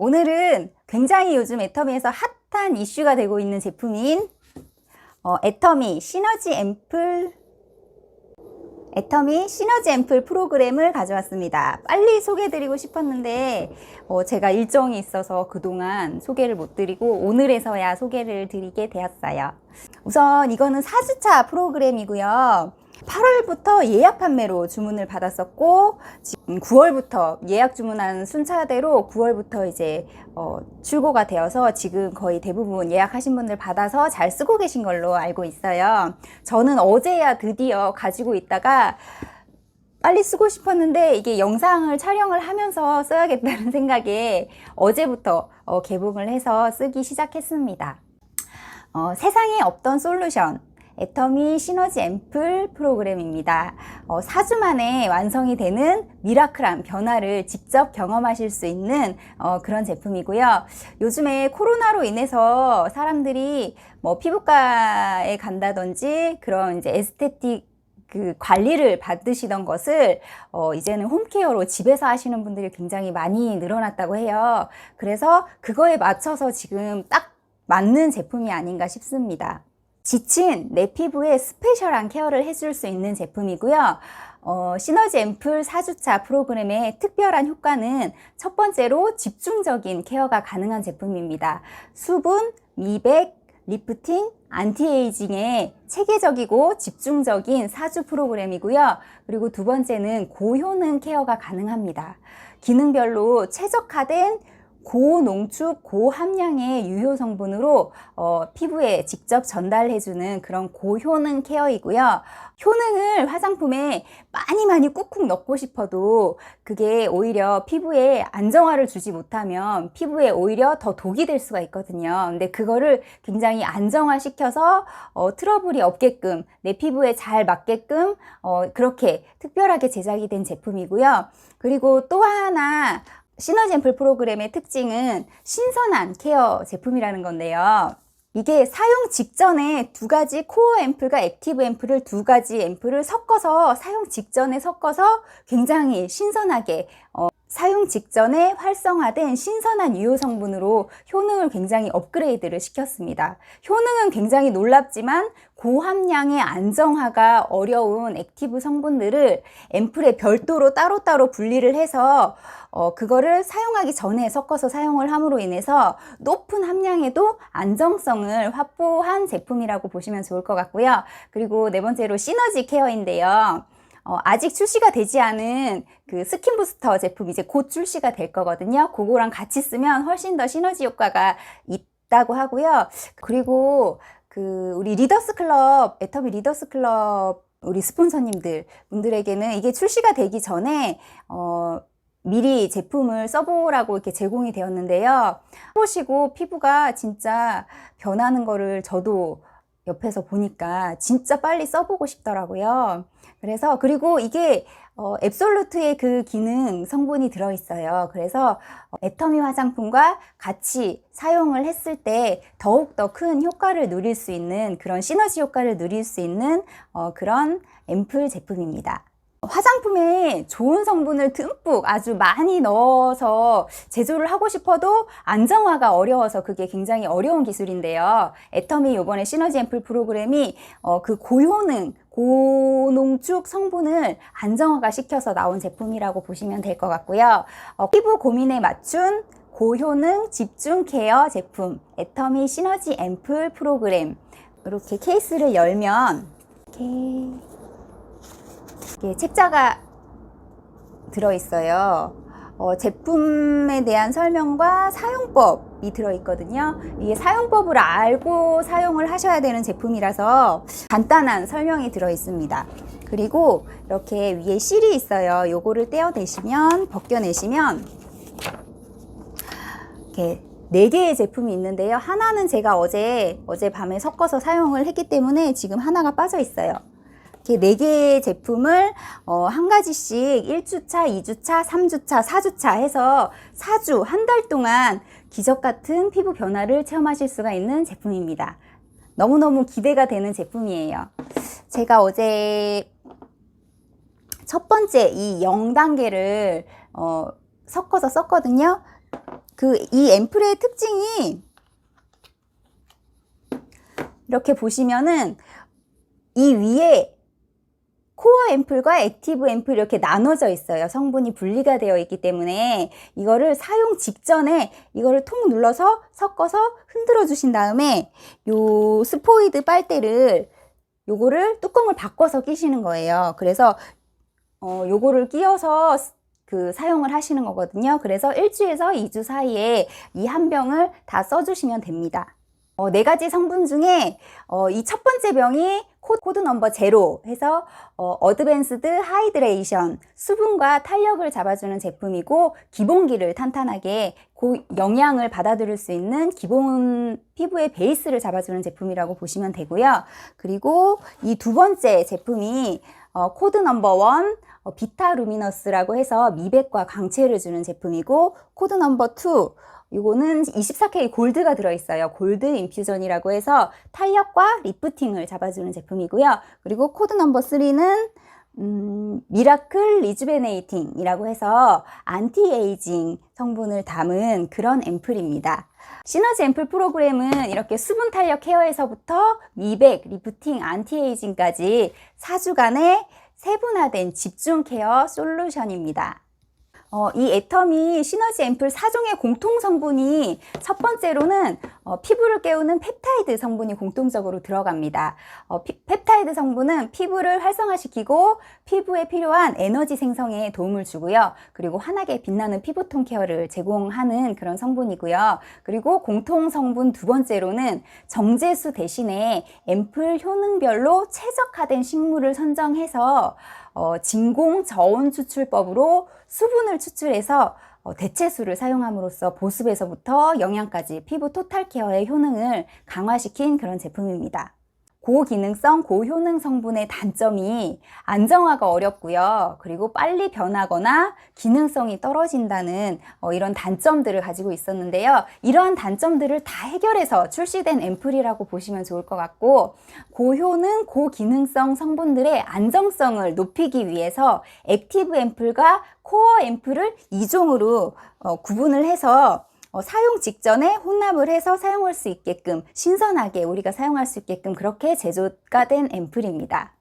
오늘은 굉장히 요즘 애터미에서 핫한 이슈가 되고 있는 제품인 애터미 시너지 앰플 프로그램을 가져왔습니다. 빨리 소개해드리고 싶었는데 제가 일정이 있어서 그동안 소개를 못 드리고 오늘에서야 소개를 드리게 되었어요. 우선 이거는 4주차 프로그램이고요. 8월부터 예약 판매로 주문을 받았었고, 지금 9월부터 예약 주문한 순차대로 9월부터 이제 출고가 되어서 지금 거의 대부분 예약하신 분들 받아서 잘 쓰고 계신 걸로 알고 있어요. 저는 어제야 드디어 가지고 있다가 빨리 쓰고 싶었는데 이게 영상을 촬영을 하면서 써야겠다는 생각에 어제부터 개봉을 해서 쓰기 시작했습니다. 세상에 없던 솔루션 애터미 시너지 앰플 프로그램입니다. 4주 만에 완성이 되는 미라클한 변화를 직접 경험하실 수 있는 그런 제품이고요. 요즘에 코로나로 인해서 사람들이 뭐 피부과에 간다든지 그런 이제 에스테틱 관리를 받으시던 것을 이제는 홈케어로 집에서 하시는 분들이 굉장히 많이 늘어났다고 해요. 그래서 그거에 맞춰서 지금 딱 맞는 제품이 아닌가 싶습니다. 지친 내 피부에 스페셜한 케어를 해줄 수 있는 제품이고요. 시너지 앰플 4주차 프로그램의 특별한 효과는 첫 번째로 집중적인 케어가 가능한 제품입니다. 수분, 미백, 리프팅, 안티에이징에 체계적이고 집중적인 4주 프로그램이고요. 그리고 두 번째는 고효능 케어가 가능합니다. 기능별로 최적화된 고농축, 고함량의 유효 성분으로 피부에 직접 전달해주는 그런 고효능 케어이고요. 효능을 화장품에 많이 꾹꾹 넣고 싶어도 그게 오히려 피부에 안정화를 주지 못하면 피부에 오히려 더 독이 될 수가 있거든요. 근데 그거를 굉장히 안정화시켜서 트러블이 없게끔 내 피부에 잘 맞게끔 그렇게 특별하게 제작이 된 제품이고요. 그리고 또 하나 시너지 앰플 프로그램의 특징은 신선한 케어 제품이라는 건데요. 이게 사용 직전에 두 가지 코어 앰플과 액티브 앰플을 두 가지 앰플을 섞어서 사용 직전에 섞어서 굉장히 신선하게 사용 직전에 활성화된 신선한 유효 성분으로 효능을 굉장히 업그레이드를 시켰습니다. 효능은 굉장히 놀랍지만 고함량의 안정화가 어려운 액티브 성분들을 앰플에 별도로 따로따로 분리를 해서 그거를 사용하기 전에 섞어서 사용을 함으로 인해서 높은 함량에도 안정성을 확보한 제품이라고 보시면 좋을 것 같고요. 그리고 네 번째로 시너지 케어인데요. 아직 출시가 되지 않은 그 스킨 부스터 제품 이제 곧 출시가 될 거거든요. 그거랑 같이 쓰면 훨씬 더 시너지 효과가 있다고 하고요. 그리고 우리 리더스 클럽, 애터미 리더스 클럽 우리 스폰서님들 분들에게는 이게 출시가 되기 전에 미리 제품을 써보라고 이렇게 제공이 되었는데요. 보시고 피부가 진짜 변하는 거를 저도 옆에서 보니까 진짜 빨리 써보고 싶더라고요. 그래서 그리고 이게 앱솔루트의 그 기능 성분이 들어있어요. 그래서 애터미 화장품과 같이 사용을 했을 때 더욱더 큰 효과를 누릴 수 있는 그런 시너지 효과를 누릴 수 있는 그런 앰플 제품입니다. 화장품에 좋은 성분을 듬뿍 아주 많이 넣어서 제조를 하고 싶어도 안정화가 어려워서 그게 굉장히 어려운 기술인데요. 애터미 이번에 시너지 앰플 프로그램이 그 고효능, 고농축 성분을 안정화가 시켜서 나온 제품이라고 보시면 될 것 같고요. 피부 고민에 맞춘 고효능 집중 케어 제품 애터미 시너지 앰플 프로그램. 이렇게 케이스를 열면 이렇게 책자가 들어있어요. 제품에 대한 설명과 사용법이 들어있거든요. 이게 사용법을 알고 사용을 하셔야 되는 제품이라서 간단한 설명이 들어있습니다. 그리고 이렇게 위에 실이 있어요. 요거를 떼어내시면, 벗겨내시면 이렇게 4개의 제품이 있는데요. 하나는 제가 어제 밤에 섞어서 사용을 했기 때문에 지금 하나가 빠져 있어요. 이렇게 4개의 제품을 한 가지씩 1주차, 2주차, 3주차, 4주차 해서 4주, 한 달 동안 기적 같은 피부 변화를 체험하실 수가 있는 제품입니다. 너무너무 기대가 되는 제품이에요. 제가 어제 첫 번째 이 0단계를 섞어서 썼거든요. 이 앰플의 특징이 이렇게 보시면은 이 위에 코어 앰플과 액티브 앰플 이렇게 나눠져 있어요. 성분이 분리가 되어 있기 때문에 이거를 사용 직전에 이거를 통 눌러서 섞어서 흔들어 주신 다음에 요 스포이드 빨대를 요거를 뚜껑을 바꿔서 끼시는 거예요. 그래서 요거를 끼워서 사용을 하시는 거거든요. 그래서 1주에서 2주 사이에 이 한 병을 다 써주시면 됩니다. 4가지 성분 중에 이 첫 번째 병이 코드 넘버 제로 해서 어드밴스드 하이드레이션, 수분과 탄력을 잡아주는 제품이고 기본기를 탄탄하게 영양을 받아들일 수 있는 기본 피부의 베이스를 잡아주는 제품이라고 보시면 되고요. 그리고 이 두 번째 제품이 코드 넘버 원 비타루미너스라고 해서 미백과 광채를 주는 제품이고, 코드 넘버 2 이거는 24K 골드가 들어있어요. 골드 인퓨전이라고 해서 탄력과 리프팅을 잡아주는 제품이고요. 그리고 코드 넘버 3는 미라클 리주베네이팅 이라고 해서 안티에이징 성분을 담은 그런 앰플입니다. 시너지 앰플 프로그램은 이렇게 수분 탄력 케어에서부터 미백, 리프팅, 안티에이징까지 4주간의 세분화된 집중 케어 솔루션입니다. 이 애터미 시너지 앰플 4종의 공통 성분이 첫 번째로는 피부를 깨우는 펩타이드 성분이 공통적으로 들어갑니다. 펩타이드 성분은 피부를 활성화시키고 피부에 필요한 에너지 생성에 도움을 주고요. 그리고 환하게 빛나는 피부톤 케어를 제공하는 그런 성분이고요. 그리고 공통 성분 두 번째로는 정제수 대신에 앰플 효능별로 최적화된 식물을 선정해서 진공 저온 추출법으로 수분을 추출해서 대체수를 사용함으로써 보습에서부터 영양까지 피부 토탈 케어의 효능을 강화시킨 그런 제품입니다. 고기능성, 고효능 성분의 단점이 안정화가 어렵고요. 그리고 빨리 변하거나 기능성이 떨어진다는 이런 단점들을 가지고 있었는데요. 이러한 단점들을 다 해결해서 출시된 앰플이라고 보시면 좋을 것 같고, 고효능, 고기능성 성분들의 안정성을 높이기 위해서 액티브 앰플과 코어 앰플을 2종으로 구분을 해서 사용 직전에 혼납을 해서 사용할 수 있게끔, 신선하게 우리가 사용할 수 있게끔 그렇게 제조가 된 앰플입니다.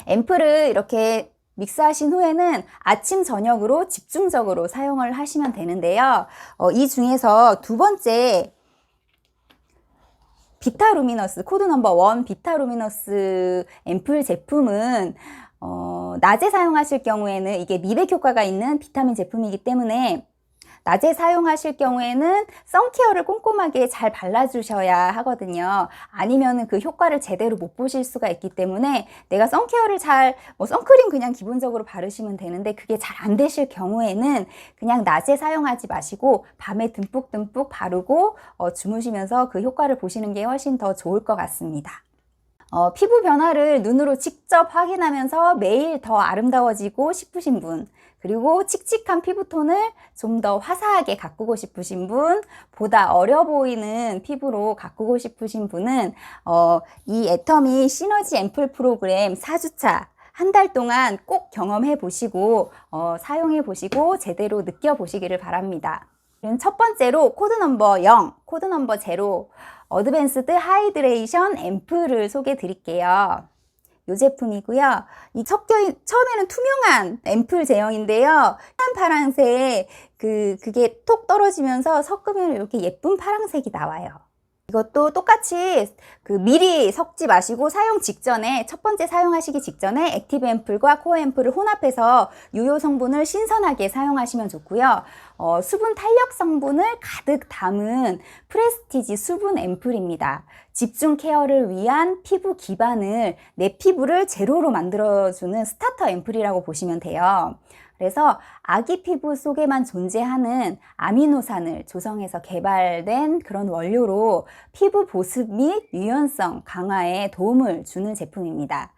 앰플을 이렇게 믹스하신 후에는 아침, 저녁으로 집중적으로 사용을 하시면 되는데요. 이 중에서 두 번째 비타루미너스, 코드 넘버 1 비타루미너스 앰플 제품은 낮에 사용하실 경우에는 이게 미백 효과가 있는 비타민 제품이기 때문에 낮에 사용하실 경우에는 선케어를 꼼꼼하게 잘 발라주셔야 하거든요. 아니면 그 효과를 제대로 못 보실 수가 있기 때문에 내가 선케어를 선크림 그냥 기본적으로 바르시면 되는데 그게 잘 안 되실 경우에는 그냥 낮에 사용하지 마시고 밤에 듬뿍듬뿍 바르고 주무시면서 그 효과를 보시는 게 훨씬 더 좋을 것 같습니다. 피부 변화를 눈으로 직접 확인하면서 매일 더 아름다워지고 싶으신 분, 그리고 칙칙한 피부톤을 좀 더 화사하게 가꾸고 싶으신 분, 보다 어려 보이는 피부로 가꾸고 싶으신 분은 이 애터미 시너지 앰플 프로그램 4주차 한 달 동안 꼭 경험해 보시고 사용해 보시고 제대로 느껴 보시기를 바랍니다. 첫 번째로 코드 넘버 0, 코드 넘버 0 어드밴스드 하이드레이션 앰플을 소개해 드릴게요. 이 제품이고요. 처음에는 투명한 앰플 제형인데요. 하얀 파란색 그게 톡 떨어지면서 섞으면 이렇게 예쁜 파란색이 나와요. 이것도 똑같이 미리 섞지 마시고 사용 직전에, 첫 번째 사용하시기 직전에 액티브 앰플과 코어 앰플을 혼합해서 유효 성분을 신선하게 사용하시면 좋고요. 수분 탄력 성분을 가득 담은 프레스티지 수분 앰플입니다. 집중 케어를 위한 피부 기반을, 내 피부를 제로로 만들어주는 스타터 앰플이라고 보시면 돼요. 그래서 아기 피부 속에만 존재하는 아미노산을 조성해서 개발된 그런 원료로 피부 보습 및 유연성 강화에 도움을 주는 제품입니다.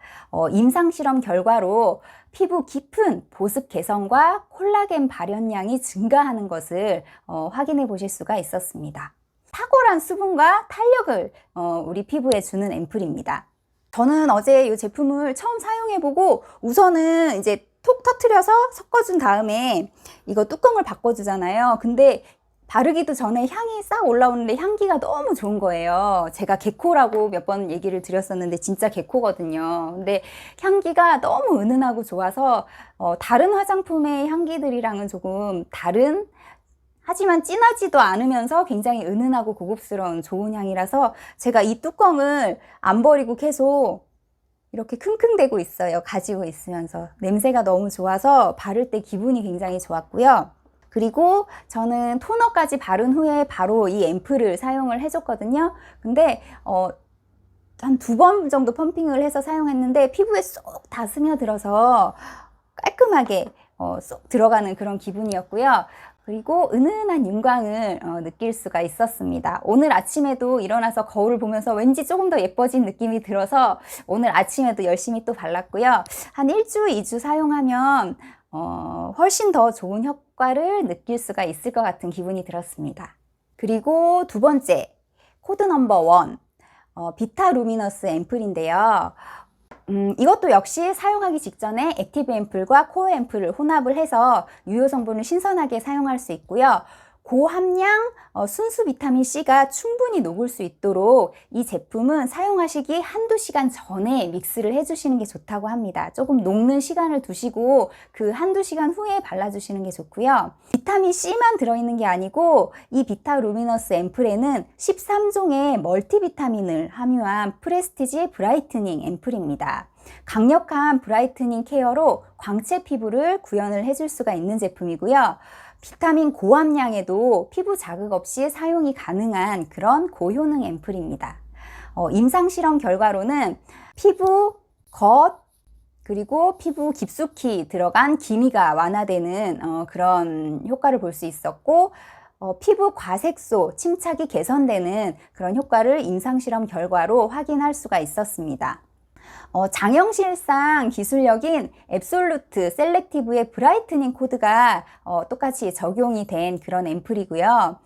임상실험 결과로 피부 깊은 보습 개선과 콜라겐 발현량이 증가하는 것을 확인해 보실 수가 있었습니다. 탁월한 수분과 탄력을 우리 피부에 주는 앰플입니다. 저는 어제 이 제품을 처음 사용해보고 우선은 이제 톡 터트려서 섞어준 다음에 이거 뚜껑을 바꿔주잖아요. 근데 바르기도 전에 향이 싹 올라오는데 향기가 너무 좋은 거예요. 제가 개코라고 몇 번 얘기를 드렸었는데 진짜 개코거든요. 근데 향기가 너무 은은하고 좋아서 다른 화장품의 향기들이랑은 조금 다른, 하지만 진하지도 않으면서 굉장히 은은하고 고급스러운 좋은 향이라서 제가 이 뚜껑을 안 버리고 계속 이렇게 킁킁대고 있어요. 가지고 있으면서. 냄새가 너무 좋아서 바를 때 기분이 굉장히 좋았고요. 그리고 저는 토너까지 바른 후에 바로 이 앰플을 사용을 해줬거든요. 근데 한 2번 정도 펌핑을 해서 사용했는데 피부에 쏙 다 스며들어서 깔끔하게 쏙 들어가는 그런 기분이었고요. 그리고 은은한 윤광을 느낄 수가 있었습니다. 오늘 아침에도 일어나서 거울을 보면서 왠지 조금 더 예뻐진 느낌이 들어서 오늘 아침에도 열심히 또 발랐고요. 한 1주, 2주 사용하면 훨씬 더 좋은 효과를 느낄 수가 있을 것 같은 기분이 들었습니다. 그리고 두 번째, 코드 넘버 1, 비타루미너스 앰플인데요. 이것도 역시 사용하기 직전에 액티브 앰플과 코어 앰플을 혼합을 해서 유효 성분을 신선하게 사용할 수 있고요. 고함량 순수 비타민C가 충분히 녹을 수 있도록 이 제품은 사용하시기 한두 시간 전에 믹스를 해주시는 게 좋다고 합니다. 조금 녹는 시간을 두시고 그 한두 시간 후에 발라주시는 게 좋고요. 비타민C만 들어있는 게 아니고 이 비타루미너스 앰플에는 13종의 멀티비타민을 함유한 프레스티지 브라이트닝 앰플입니다. 강력한 브라이트닝 케어로 광채 피부를 구현을 해줄 수가 있는 제품이고요. 비타민 고함량에도 피부 자극 없이 사용이 가능한 그런 고효능 앰플입니다. 임상 실험 결과로는 피부 겉 그리고 피부 깊숙이 들어간 기미가 완화되는 그런 효과를 볼 수 있었고 피부 과색소 침착이 개선되는 그런 효과를 임상 실험 결과로 확인할 수가 있었습니다. 장영실상 기술력인 앱솔루트 셀렉티브의 브라이트닝 코드가 똑같이 적용이 된 그런 앰플이고요.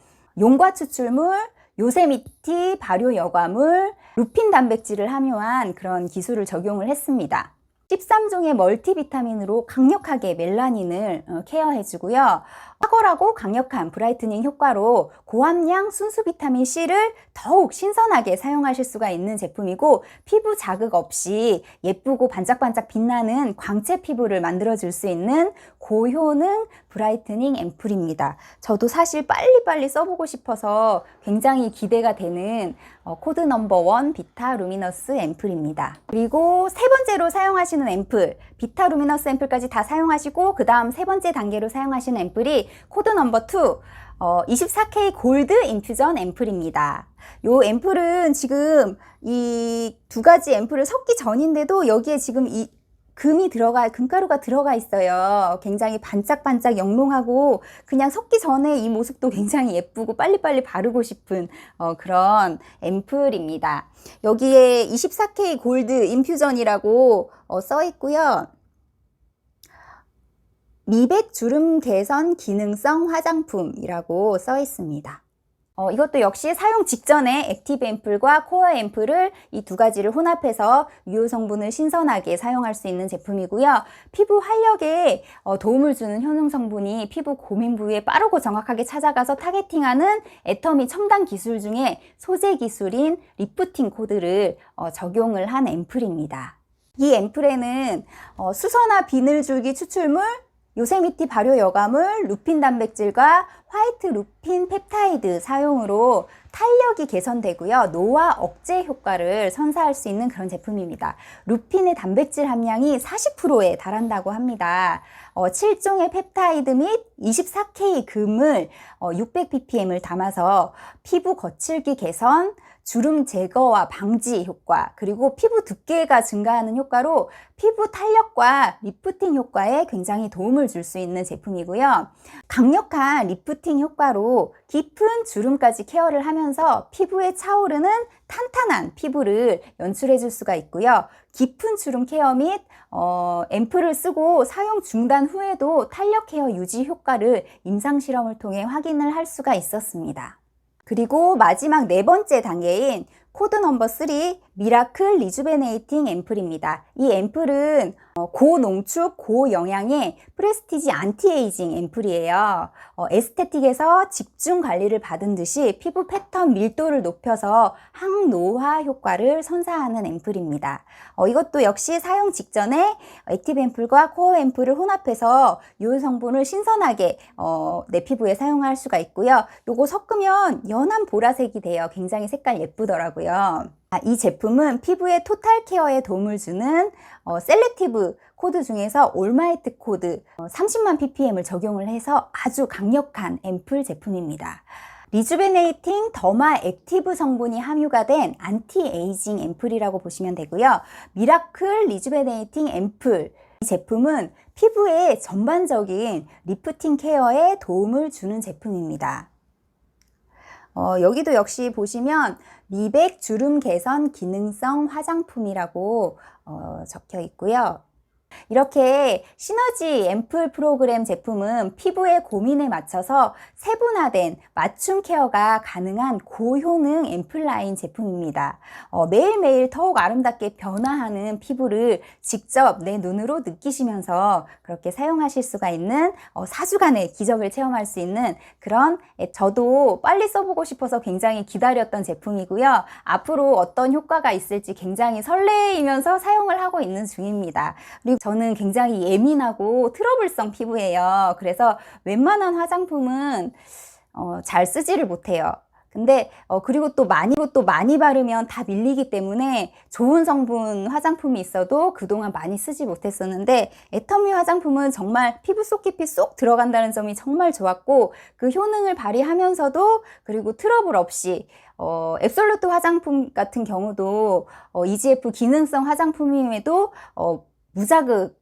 용과 추출물, 요세미티 발효 여과물, 루핀 단백질을 함유한 그런 기술을 적용을 했습니다. 13종의 멀티비타민으로 강력하게 멜라닌을 케어해주고요. 탁월하고 강력한 브라이트닝 효과로 고함량 순수 비타민C를 더욱 신선하게 사용하실 수가 있는 제품이고 피부 자극 없이 예쁘고 반짝반짝 빛나는 광채 피부를 만들어줄 수 있는 고효능 브라이트닝 앰플입니다. 저도 사실 빨리빨리 써보고 싶어서 굉장히 기대가 되는 코드 넘버 1 비타루미너스 앰플입니다. 그리고 세 번째로 사용하시는 앰플, 비타루미너스 앰플까지 다 사용하시고 그 다음 세 번째 단계로 사용하시는 앰플이 코드 넘버 2 24K 골드 인퓨전 앰플입니다. 요 앰플은 지금 이 두 가지 앰플을 섞기 전인데도 여기에 지금 이 금가루가 들어가 있어요. 굉장히 반짝반짝 영롱하고 그냥 섞기 전에 이 모습도 굉장히 예쁘고 빨리빨리 바르고 싶은 그런 앰플입니다. 여기에 24K 골드 인퓨전이라고 써 있고요. 미백 주름 개선 기능성 화장품이라고 써 있습니다. 이것도 역시 사용 직전에 액티브 앰플과 코어 앰플을 이 두 가지를 혼합해서 유효 성분을 신선하게 사용할 수 있는 제품이고요. 피부 활력에 도움을 주는 효능 성분이 피부 고민 부위에 빠르고 정확하게 찾아가서 타겟팅하는 애터미 첨단 기술 중에 소재 기술인 리프팅 코드를 적용을 한 앰플입니다. 이 앰플에는 수선화 비늘줄기 추출물, 요세미티 발효 여과물, 루핀 단백질과 화이트 루핀 펩타이드 사용으로 탄력이 개선되고요. 노화 억제 효과를 선사할 수 있는 그런 제품입니다. 루핀의 단백질 함량이 40%에 달한다고 합니다. 7종의 펩타이드 및 24K 금을 600ppm을 담아서 피부 거칠기 개선, 주름 제거와 방지 효과, 그리고 피부 두께가 증가하는 효과로 피부 탄력과 리프팅 효과에 굉장히 도움을 줄 수 있는 제품이고요. 강력한 리프팅 효과로 깊은 주름까지 케어를 하면서 피부에 차오르는 탄탄한 피부를 연출해 줄 수가 있고요. 깊은 주름 케어 및 앰플을 쓰고 사용 중단 후에도 탄력 케어 유지 효과를 임상 실험을 통해 확인을 할 수가 있었습니다. 그리고 마지막 네 번째 단계인 코드 넘버 3 미라클 리주베네이팅 앰플입니다. 이 앰플은 고농축 고영양의 프레스티지 안티에이징 앰플이에요. 에스테틱에서 집중 관리를 받은 듯이 피부 패턴 밀도를 높여서 항노화 효과를 선사하는 앰플입니다. 이것도 역시 사용 직전에 액티브 앰플과 코어 앰플을 혼합해서 이 성분을 신선하게 내 피부에 사용할 수가 있고요. 요거 섞으면 연한 보라색이 돼요. 굉장히 색깔 예쁘더라고요. 이 제품은 피부의 토탈 케어에 도움을 주는 셀렉티브 코드 중에서 올마이트 코드 30만 ppm을 적용을 해서 아주 강력한 앰플 제품입니다. 리주베네이팅 더마 액티브 성분이 함유가 된 안티에이징 앰플이라고 보시면 되고요. 미라클 리주베네이팅 앰플, 이 제품은 피부의 전반적인 리프팅 케어에 도움을 주는 제품입니다. 여기도 역시 보시면 미백 주름 개선 기능성 화장품이라고 적혀 있고요. 이렇게 시너지 앰플 프로그램 제품은 피부의 고민에 맞춰서 세분화된 맞춤 케어가 가능한 고효능 앰플 라인 제품입니다. 매일매일 더욱 아름답게 변화하는 피부를 직접 내 눈으로 느끼시면서 그렇게 사용하실 수가 있는 4주간의 기적을 체험할 수 있는 그런, 저도 빨리 써보고 싶어서 굉장히 기다렸던 제품이고요. 앞으로 어떤 효과가 있을지 굉장히 설레이면서 사용을 하고 있는 중입니다. 그리고 저는 굉장히 예민하고 트러블성 피부예요. 그래서 웬만한 화장품은 잘 쓰지를 못해요. 근데 그리고 또 많이 바르면 다 밀리기 때문에 좋은 성분 화장품이 있어도 그동안 많이 쓰지 못했었는데, 애터미 화장품은 정말 피부 속 깊이 쏙 들어간다는 점이 정말 좋았고, 그 효능을 발휘하면서도 그리고 트러블 없이 앱솔루트 화장품 같은 경우도 EGF 기능성 화장품임에도 무자극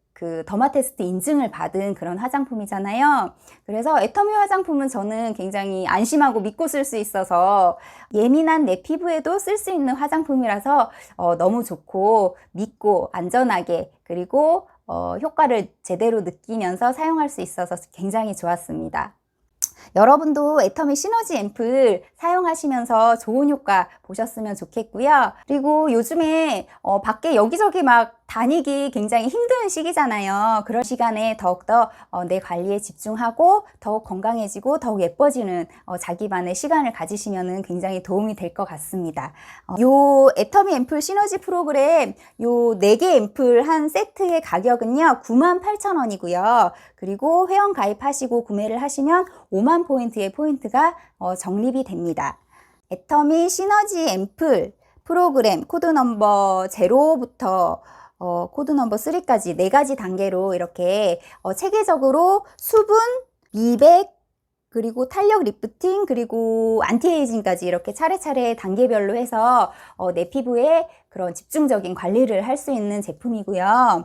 더마 테스트 인증을 받은 그런 화장품이잖아요. 그래서 애터미 화장품은 저는 굉장히 안심하고 믿고 쓸 수 있어서 예민한 내 피부에도 쓸 수 있는 화장품이라서 너무 좋고 믿고 안전하게, 그리고 효과를 제대로 느끼면서 사용할 수 있어서 굉장히 좋았습니다. 여러분도 애터미 시너지 앰플 사용하시면서 좋은 효과 보셨으면 좋겠고요. 그리고 요즘에 밖에 여기저기 막 다니기 굉장히 힘든 시기잖아요. 그런 시간에 더욱더 내 관리에 집중하고 더욱 건강해지고 더욱 예뻐지는 자기만의 시간을 가지시면 굉장히 도움이 될 것 같습니다. 요 애터미 앰플 시너지 프로그램 요 4개 앰플 한 세트의 가격은요 98,000원이고요. 그리고 회원 가입하시고 구매를 하시면 5만 포인트의 포인트가 적립이 됩니다. 애터미 시너지 앰플 프로그램 코드 넘버 0부터 코드 넘버 3까지 4가지 단계로 이렇게 체계적으로 수분, 미백, 그리고 탄력 리프팅, 그리고 안티에이징까지 이렇게 차례차례 단계별로 해서 내 피부에 그런 집중적인 관리를 할 수 있는 제품이고요.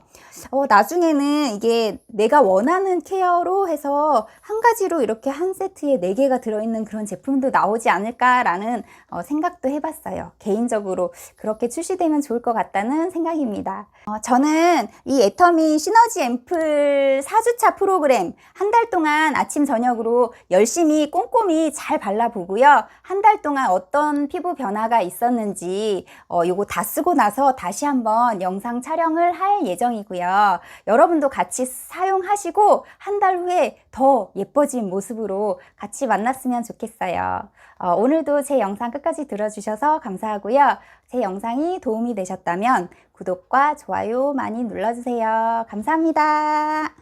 나중에는 이게 내가 원하는 케어로 해서 한 가지로 이렇게 한 세트에 4개가 들어있는 그런 제품도 나오지 않을까라는 생각도 해봤어요. 개인적으로 그렇게 출시되면 좋을 것 같다는 생각입니다. 저는 이 애터미 시너지 앰플 4주차 프로그램 한 달 동안 아침 저녁으로 열심히 꼼꼼히 잘 발라보고요. 한 달 동안 어떤 피부 변화가 있었는지 요거 다 쓰고 나서 다시 한번 영상 촬영을 할 예정이고요. 여러분도 같이 사용하시고 한 달 후에 더 예뻐진 모습으로 같이 만났으면 좋겠어요. 오늘도 제 영상 끝까지 들어주셔서 감사하고요. 제 영상이 도움이 되셨다면 구독과 좋아요 많이 눌러주세요. 감사합니다.